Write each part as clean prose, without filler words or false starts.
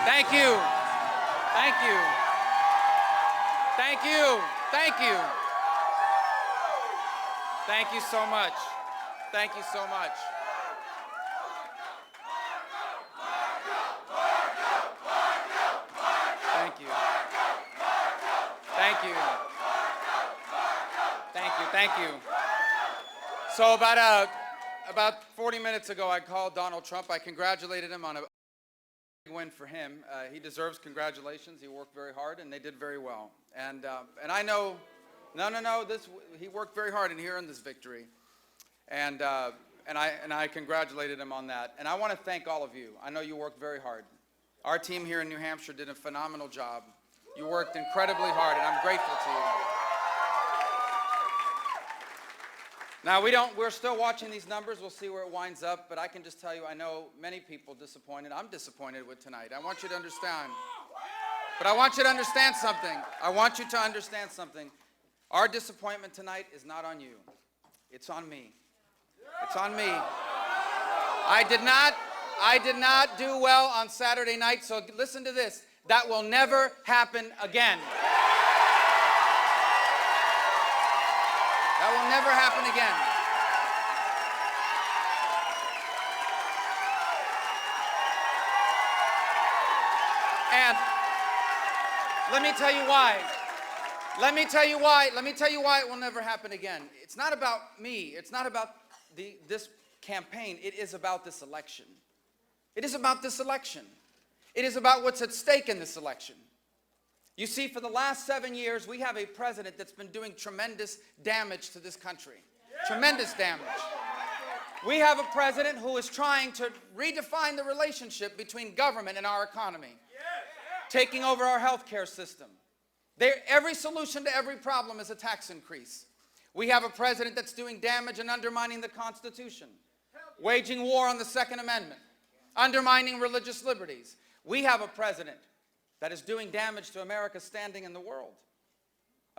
Thank you. Thank you. Thank you. Thank you. Thank you so much. Thank you so much. Thank you. Thank you. Thank you. Thank you. So about 40 minutes ago, I called Donald Trump. I congratulated him on a big win for him. He deserves congratulations. He worked very hard, and they did very well. And I know, he worked very hard in here in this victory. And I congratulated him on that. And I want to thank all of you. I know you worked very hard. Our team here in New Hampshire did a phenomenal job. You worked incredibly hard, and I'm grateful to you. Now, we're still watching these numbers. We'll see where it winds up, but I can just tell you, I know many people disappointed. I'm disappointed with tonight. I want you to understand. But I want you to understand something. I want you to understand something. Our disappointment tonight is not on you. It's on me. It's on me. I did not do well on Saturday night, so listen to this. That will never happen again. That will never happen again. And let me tell you why. Let me tell you why it will never happen again. It's not about me. It's not about this campaign. It is about this election. It is about this election. It is about what's at stake in this election. You see, for the last 7 years, we have a president that's been doing tremendous damage to this country. Tremendous damage. We have a president who is trying to redefine the relationship between government and our economy, taking over our healthcare system. Every solution to every problem is a tax increase. We have a president that's doing damage and undermining the Constitution, waging war on the Second Amendment, undermining religious liberties. We have a president that is doing damage to America's standing in the world.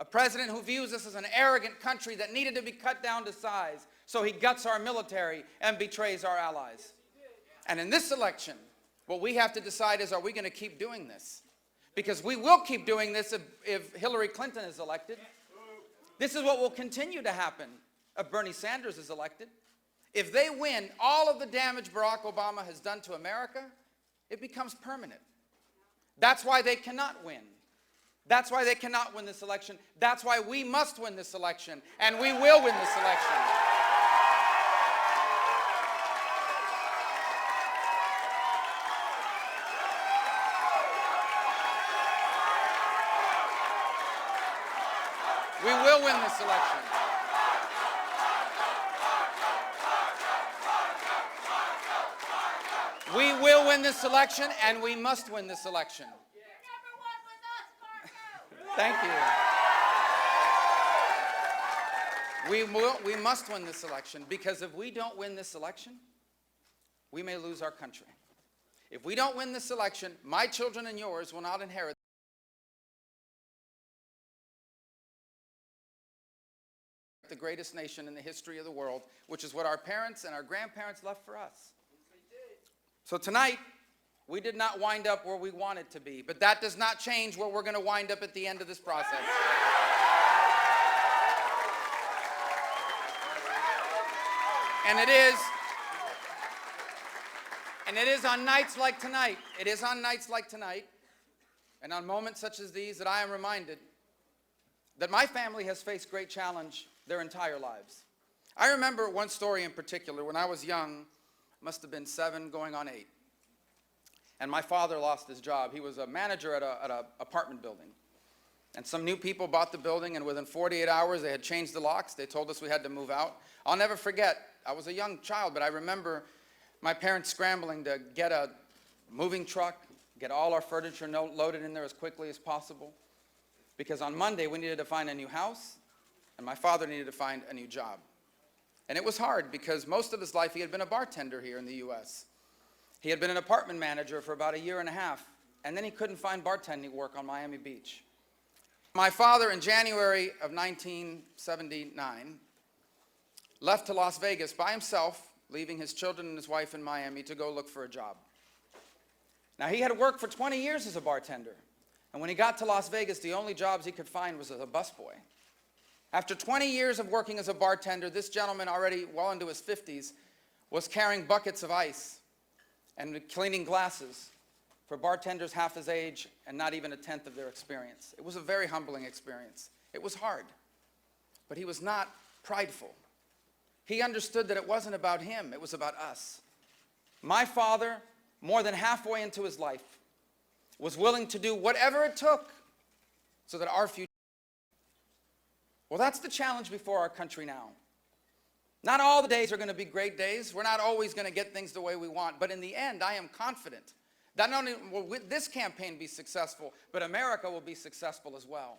A president who views us as an arrogant country that needed to be cut down to size, so he guts our military and betrays our allies. And in this election, what we have to decide is, are we going to keep doing this? Because we will keep doing this if Hillary Clinton is elected. This is what will continue to happen if Bernie Sanders is elected. If they win, all of the damage Barack Obama has done to America, it becomes permanent. That's why they cannot win. That's why they cannot win this election. That's why we must win this election, and we will win this election. We will win this election. We will win this election, and we must win this election. Thank you. We must win this election, because if we don't win this election, we may lose our country. If we don't win this election, my children and yours will not inherit the greatest nation in the history of the world, which is what our parents and our grandparents left for us. So tonight, we did not wind up where we wanted to be, but that does not change where we're going to wind up at the end of this process. And it is on nights like tonight, and on moments such as these, that I am reminded that my family has faced great challenge their entire lives. I remember one story in particular. When I was young, must have been 7 going on 8. And my father lost his job. He was a manager at an apartment building. And some new people bought the building, and within 48 hours, they had changed the locks. They told us we had to move out. I'll never forget, I was a young child, but I remember my parents scrambling to get a moving truck, get all our furniture loaded in there as quickly as possible. Because on Monday, we needed to find a new house, and my father needed to find a new job. And it was hard, because most of his life he had been a bartender here in the U.S. He had been an apartment manager for about 1.5 years, and then he couldn't find bartending work on Miami Beach. My father, in January of 1979, left to Las Vegas by himself, leaving his children and his wife in Miami to go look for a job. Now, he had worked for 20 years as a bartender. And when he got to Las Vegas, the only jobs he could find was as a busboy. After 20 years of working as a bartender, this gentleman, already well into his 50s, was carrying buckets of ice and cleaning glasses for bartenders half his age and not even a tenth of their experience. It was a very humbling experience. It was hard, but he was not prideful. He understood that it wasn't about him, it was about us. My father, more than halfway into his life, was willing to do whatever it took so that our future. Well, that's the challenge before our country now. Not all the days are going to be great days. We're not always going to get things the way we want. But in the end, I am confident that not only will this campaign be successful, but America will be successful as well.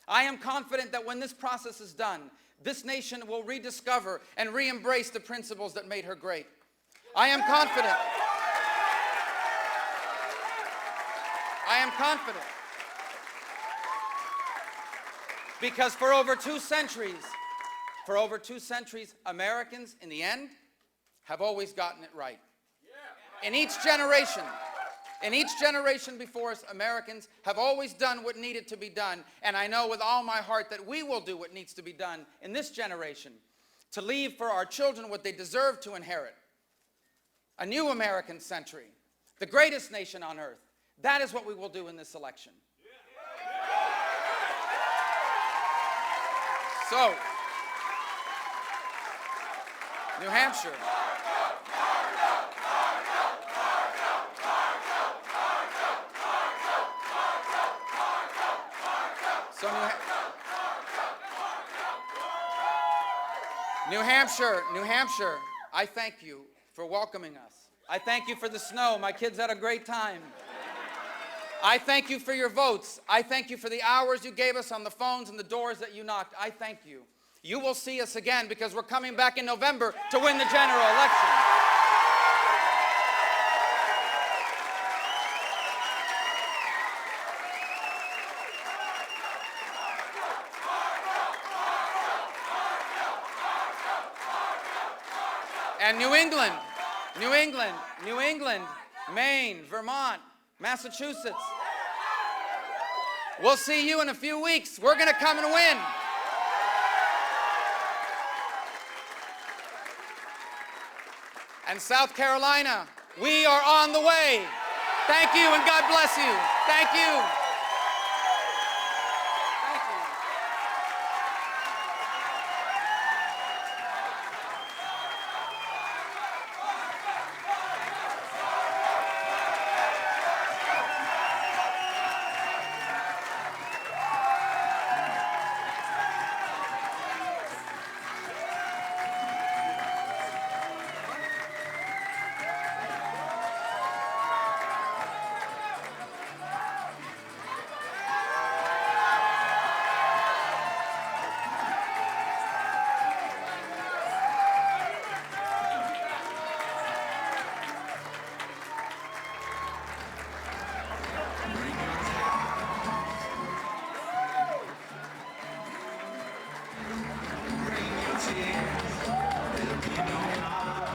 I am confident that when this process is done, this nation will rediscover and re-embrace the principles that made her great. I am confident. I am confident. Because for over 2 centuries, Americans, in the end, have always gotten it right. In each generation before us, Americans have always done what needed to be done. And I know with all my heart that we will do what needs to be done in this generation to leave for our children what they deserve to inherit. A new American century, the greatest nation on earth. That is what we will do in this election. So, New Hampshire. So New Hampshire, I thank you for welcoming us. I thank you for the snow. My kids had a great time. I thank you for your votes. I thank you for the hours you gave us on the phones and the doors that you knocked. I thank you. You will see us again because we're coming back in November to win the general election. And New England, Maine, Vermont, Massachusetts. We'll see you in a few weeks. We're going to come and win. And South Carolina, we are on the way. Thank you and God bless you. Thank you.